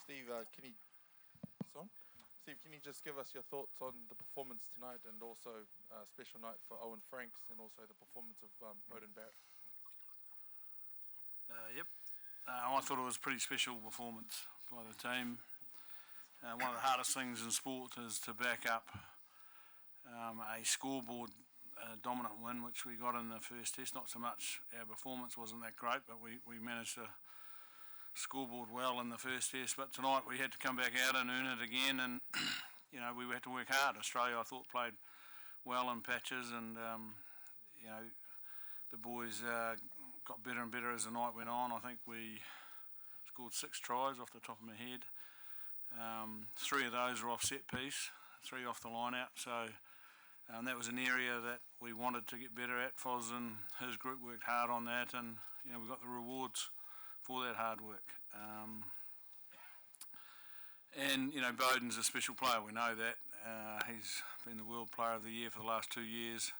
Steve, Steve, can you just give us your thoughts on the performance tonight and also a special night for Owen Franks and also the performance of Beauden Barrett? Yep. I thought it was a pretty special performance by the team. One of the hardest things in sport is to back up a scoreboard dominant win, which we got in the first test. Not so much our performance wasn't that great, but we managed to scoreboard well in the first test. But tonight we had to come back out and earn it again, and we had to work hard. Australia, I thought, played well in patches, and the boys got better and better as the night went on. I think we scored 6 tries off the top of my head. 3 of those were off set piece, 3 off the line out. So that was an area that we wanted to get better at. Foz and his group worked hard on that, and we got the rewards for that hard work. And Beauden's a special player. We know that. He's been the World Player of the Year for the last 2 years.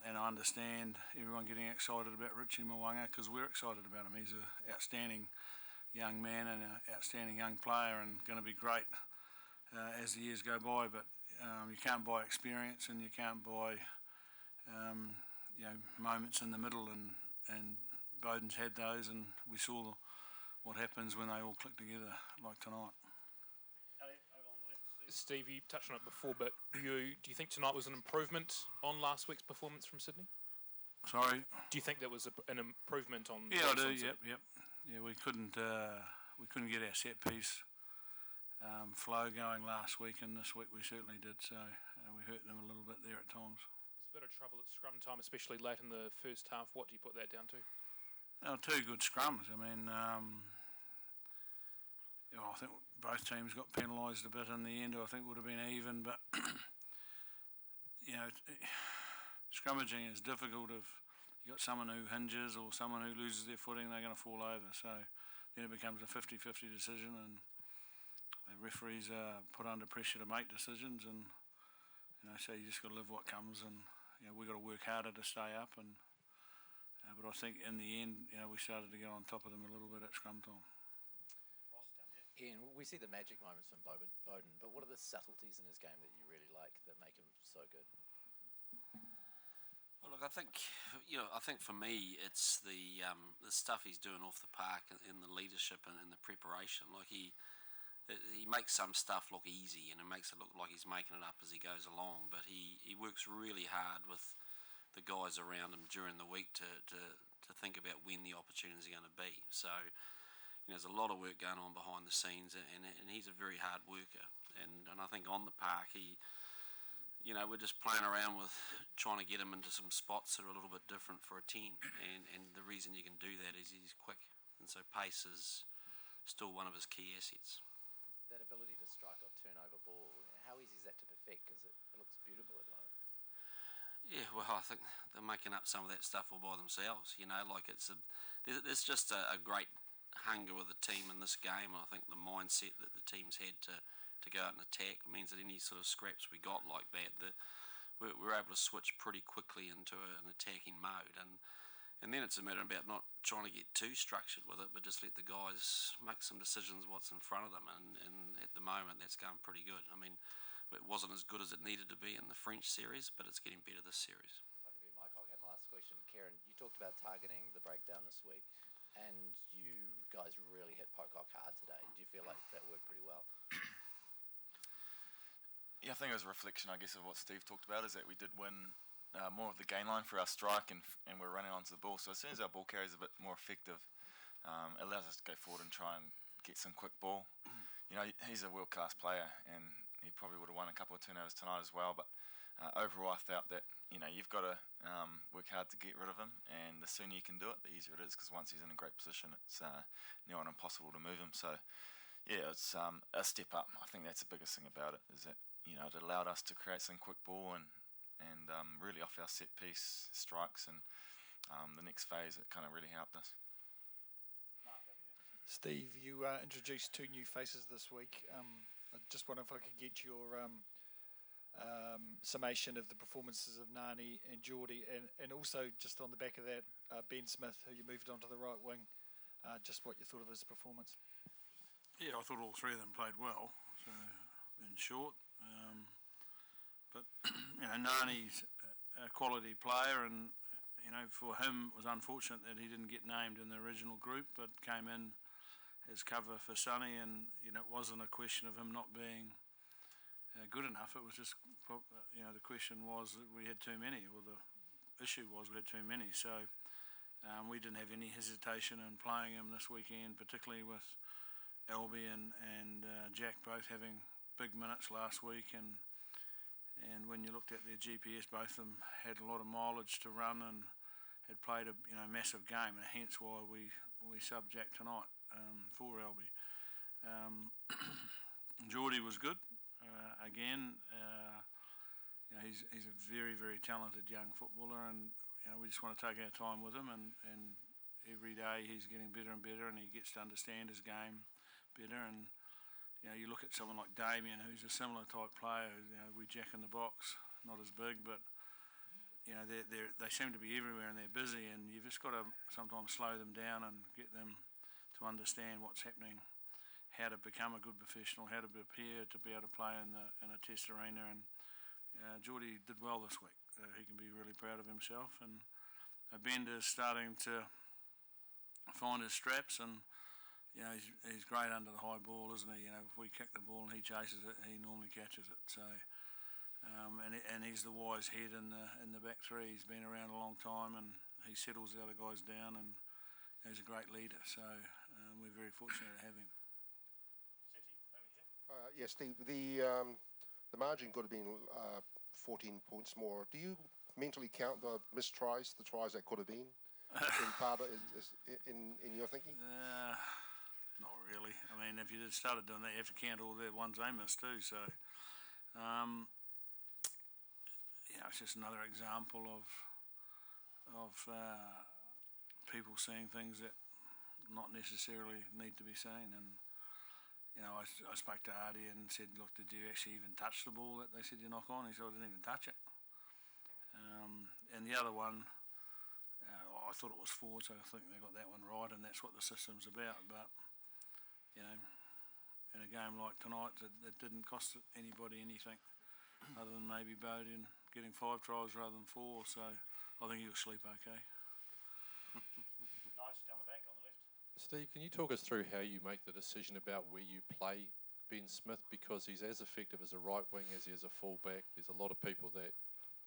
And I understand everyone getting excited about Richie Mwanga because we're excited about him. He's an outstanding young man and an outstanding young player, and going to be great as the years go by. But you can't buy experience, and you can't buy moments in the middle. And Beauden's had those, and we saw what happens when they all click together like tonight. Steve, you touched on it before, but do you think tonight was an improvement on last week's performance from Sydney? Sorry? Do you think that was an improvement on? Yeah, I do. Yep. Yeah, we couldn't get our set piece flow going last week, and this week we certainly did. So we hurt them a little bit there at times. There's a bit of trouble at scrum time, especially late in the first half. What do you put that down to? 2 good scrums. I mean, I think both teams got penalised a bit in the end. I think it would have been even, but scrummaging is difficult if you've got someone who hinges or someone who loses their footing. They're going to fall over. So then it becomes a 50-50 decision, and the referees are put under pressure to make decisions. And so you just got to live what comes, and we've got to work harder to stay up. And but I think in the end, we started to get on top of them a little bit at scrum time. Ian, we see the magic moments from Beauden, but what are the subtleties in his game that you really like that make him so good? Well, look, I think for me, it's the stuff he's doing off the park in the leadership and in the preparation. Like he makes some stuff look easy, and it makes it look like he's making it up as he goes along. But he works really hard with the guys around him during the week to think about when the opportunities are going to be. So there's a lot of work going on behind the scenes, and he's a very hard worker. And I think on the park, we're just playing around with trying to get him into some spots that are a little bit different for a 10. And the reason you can do that is he's quick. And so pace is still one of his key assets. That ability to strike off turnover ball, how easy is that to perfect? Because it looks beautiful at the moment. Yeah, well, I think they're making up some of that stuff all by themselves. There's just a great hunger with the team in this game, and I think the mindset that the team's had to go out and attack means that any sort of scraps we got like that, we're able to switch pretty quickly into an attacking mode, and then it's a matter about not trying to get too structured with it, but just let the guys make some decisions what's in front of them, and at the moment that's going pretty good. I mean, it wasn't as good as it needed to be in the French series, but it's getting better this series. If I can be Mike, I'll get my last question. Kieran, you talked about targeting the breakdown this week, and you guys really hit Pocock hard today. Do you feel like that worked pretty well? Yeah, I think it was a reflection, I guess, of what Steve talked about, is that we did win more of the gain line for our strike, and we're running onto the ball. So as soon as our ball carry is a bit more effective, it allows us to go forward and try and get some quick ball. He's a world-class player, and he probably would have won a couple of turnovers tonight as well. But overall, I felt that you've got to work hard to get rid of him, and the sooner you can do it, the easier it is. Because once he's in a great position, it's near on impossible to move him. So yeah, it's a step up. I think that's the biggest thing about it, is that it allowed us to create some quick ball and really off our set piece strikes, and the next phase it kind of really helped us. Steve, you introduced 2 new faces this week. I just wonder if I could get your summation of the performances of Nani and Geordie, and also just on the back of that, Ben Smith, who you moved onto the right wing, just what you thought of his performance. Yeah, I thought all three of them played well. So, in short, but Nani's a quality player, and for him it was unfortunate that he didn't get named in the original group, but came in as cover for Sonny, and it wasn't a question of him not being good enough. It was just the question was that we had too many, or the issue was we had too many. So we didn't have any hesitation in playing him this weekend, particularly with Albie and Jack both having big minutes last week, and when you looked at their GPS, both of them had a lot of mileage to run and had played a massive game, and hence why we subbed Jack tonight for Albie. Geordie was good again. He's a very, very talented young footballer, and we just want to take our time with him, and every day he's getting better and better, and he gets to understand his game better. And you look at someone like Damien, who's a similar type player. We jack in the box, not as big, but they seem to be everywhere and they're busy, and you've just got to sometimes slow them down and get them to understand what's happening, how to become a good professional, how to prepare to be able to play in a test arena. And Geordie did well this week. He can be really proud of himself, and Bender's starting to find his straps, and he's great under the high ball, isn't he? If we kick the ball and he chases it, he normally catches it. So, and he's the wise head in the back three. He's been around a long time, and he settles the other guys down, and he's a great leader. So we're very fortunate to have him. Yes, Steve. The margin could have been 14 points more. Do you mentally count the missed tries, the tries that could have been, in part of, in your thinking? Not really. I mean, if you just started doing that, you have to count all the ones they missed too. So, it's just another example of people seeing things that not necessarily need to be seen. And I spoke to Artie and said, "Look, did you actually even touch the ball that they said you knock on?" He said, "I didn't even touch it." And the other one, I thought it was forward, so I think they got that one right, and that's what the system's about. But in a game like tonight, it didn't cost anybody anything other than maybe Bowden getting 5 tries rather than 4. So I think he'll sleep okay. Nice, down the back on the left. Steve, can you talk us through how you make the decision about where you play Ben Smith? Because he's as effective as a right wing as he is a fullback. There's a lot of people that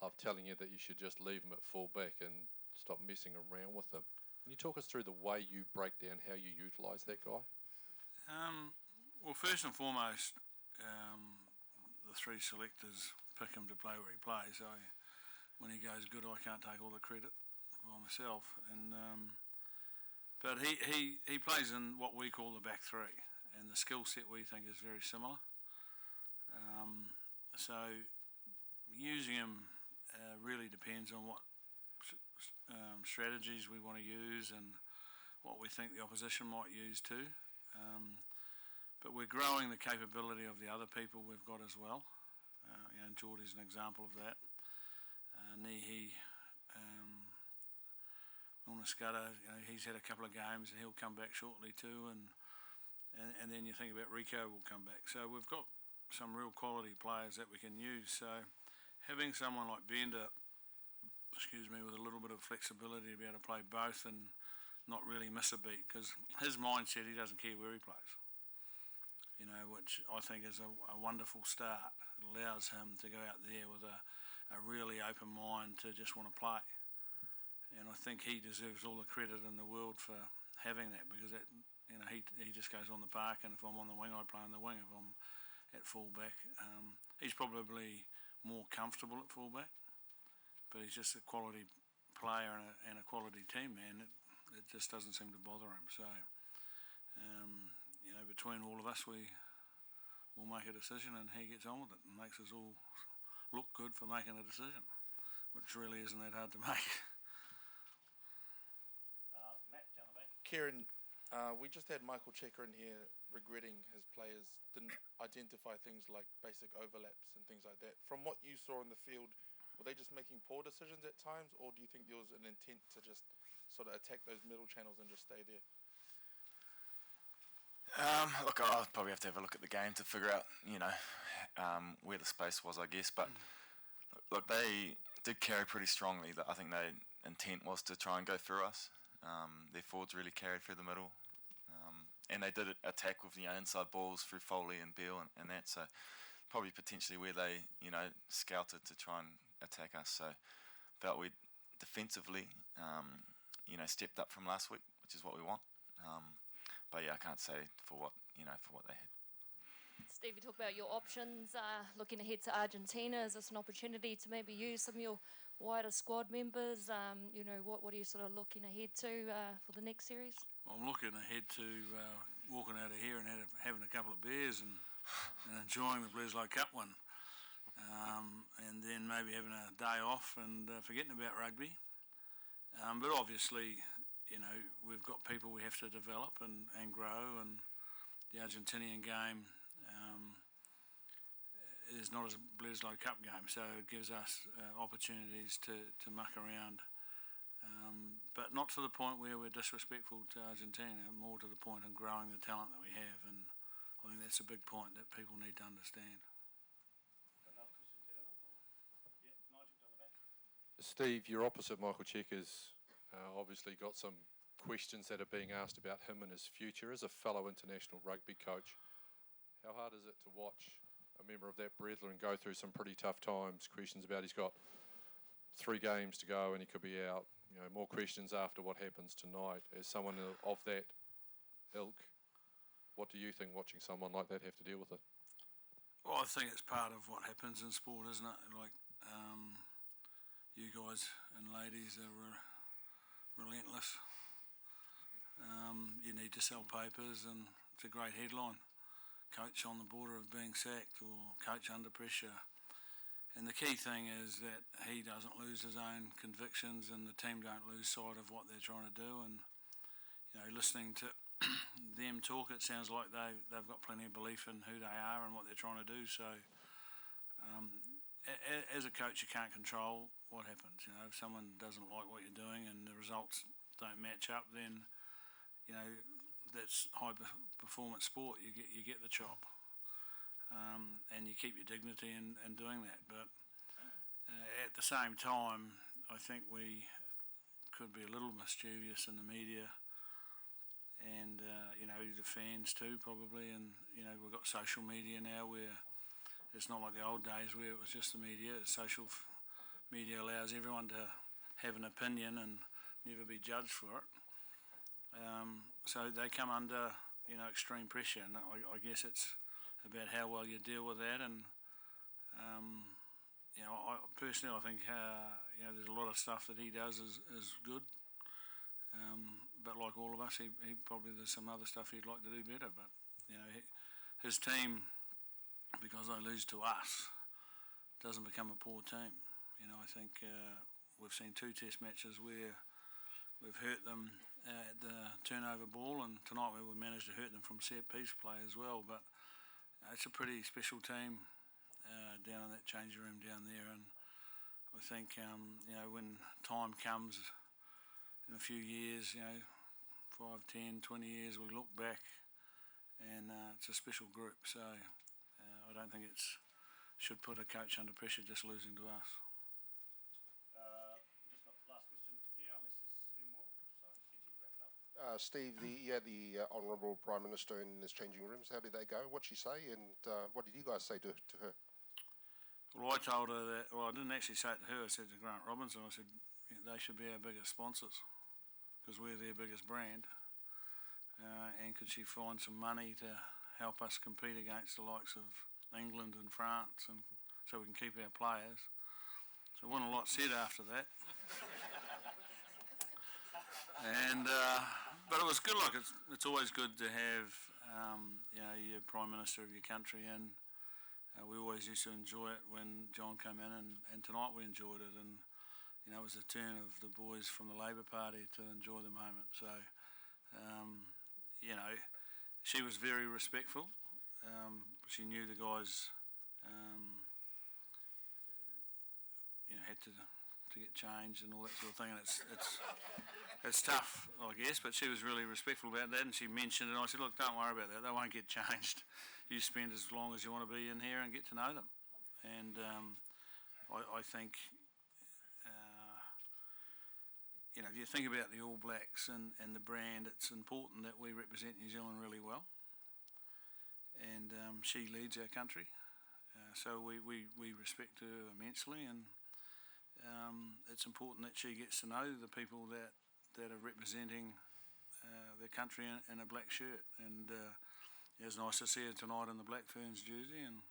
love telling you that you should just leave him at fullback and stop messing around with him. Can you talk us through the way you break down how you utilise that guy? Well, first and foremost, the 3 selectors pick him to play where he plays. So when he goes good, I can't take all the credit for myself. But he plays in what we call the back 3, and the skill set we think is very similar. So using him really depends on what strategies we want to use and what we think the opposition might use too. But we're growing the capability of the other people we've got as well. Geordie's an example of that. Nihi, Unaskata, he's had a couple of games and he'll come back shortly too. And then you think about Rico will come back. So we've got some real quality players that we can use. So having someone like Bender, with a little bit of flexibility to be able to play both and not really miss a beat, because his mindset, he doesn't care where he plays, which I think is a wonderful start. It allows him to go out there with a really open mind to just want to play. And I think he deserves all the credit in the world for having that, because he just goes on the park, and if I'm on the wing, I play on the wing. If I'm at fullback, he's probably more comfortable at fullback, but he's just a quality player and a quality team man. It just doesn't seem to bother him. So, between all of us, we'll make a decision, and he gets on with it and makes us all look good for making a decision, which really isn't that hard to make. Matt, down the back. Kieran, we just had Michael Checker in here regretting his players didn't identify things like basic overlaps and things like that. From what you saw in the field, were they just making poor decisions at times, or do you think there was an intent to just sort of attack those middle channels and just stay there? Look, I'll probably have to have a look at the game to figure out, where the space was, I guess. But look, they did carry pretty strongly. I think their intent was to try and go through us. Their forwards really carried through the middle, and they did attack with inside balls through Foley and Beale and that. So probably potentially where they scouted to try and attack us. So felt we defensively stepped up from last week, which is what we want. But yeah, I can't say for what they had. Steve, you talk about your options looking ahead to Argentina. Is this an opportunity to maybe use some of your wider squad members? What are you sort of looking ahead to for the next series? I'm looking ahead to walking out of here and having a couple of beers and enjoying the Bledisloe Cup one. And then maybe having a day off and forgetting about rugby. But obviously, we've got people we have to develop and grow, and the Argentinian game is not a Bledisloe Cup game, so it gives us opportunities to muck around, but not to the point where we're disrespectful to Argentina, more to the point of growing the talent that we have, and I think that's a big point that people need to understand. Steve, you're opposite Michael Checkers. Obviously got some questions that are being asked about him and his future as a fellow international rugby coach. How hard is it to watch a member of that brethren go through some pretty tough times? Questions about he's got 3 games to go and he could be out. More questions after what happens tonight. As someone of that ilk, what do you think watching someone like that have to deal with it? Well, I think it's part of what happens in sport, isn't it? Like, you guys and ladies are relentless. You need to sell papers, and it's a great headline. Coach on the border of being sacked, or coach under pressure. And the key thing is that he doesn't lose his own convictions, and the team don't lose sight of what they're trying to do. And listening to them talk, it sounds like they've got plenty of belief in who they are and what they're trying to do. So as a coach, you can't control what happens. If someone doesn't like what you're doing and the results don't match up, then that's high performance sport. You get the chop, and you keep your dignity in doing that. But at the same time, I think we could be a little mischievous in the media, and the fans too probably. And we've got social media now where it's not like the old days where it was just the media. Social media allows everyone to have an opinion and never be judged for it. So they come under, extreme pressure, and I guess it's about how well you deal with that. And I personally, I think there's a lot of stuff that he does is good. But like all of us, he probably there's some other stuff he'd like to do better. But his team, because they lose to us, doesn't become a poor team. I think we've seen 2 test matches where we've hurt them at the turnover ball, and tonight we managed to hurt them from set piece play as well. But it's a pretty special team down in that changing room down there, and I think when time comes in a few years, 5, 10, 20 years, we look back and it's a special group. So I don't think it should put a coach under pressure just losing to us. Just got the last question here, unless there's any more. So, Stitchy, wrap it up. Steve, the Honourable Prime Minister in his changing rooms, how did they go? What did she say, and what did you guys say to her? Well, I told her that, I didn't actually say it to her, I said to Grant Robinson, I said they should be our biggest sponsors because we're their biggest brand. And could she find some money to help us compete against the likes of England and France, and so we can keep our players. So wasn't a lot said after that. And but it was good. Like it's always good to have your Prime Minister of your country in. We always used to enjoy it when John came in, and tonight we enjoyed it. And it was the turn of the boys from the Labor Party to enjoy the moment. So she was very respectful. She knew the guys had to get changed and all that sort of thing. And it's tough, I guess, but she was really respectful about that, and she mentioned it, and I said, look, don't worry about that, they won't get changed. You spend as long as you want to be in here and get to know them. And I think, if you think about the All Blacks and the brand, it's important that we represent New Zealand really well. And she leads our country, so we respect her immensely, and it's important that she gets to know the people that are representing their country in a black shirt. And it was nice to see her tonight in the Black Ferns jersey, and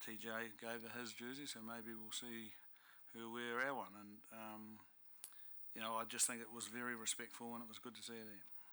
TJ gave her his jersey, so maybe we'll see her wear our one. And I just think it was very respectful, and it was good to see her there.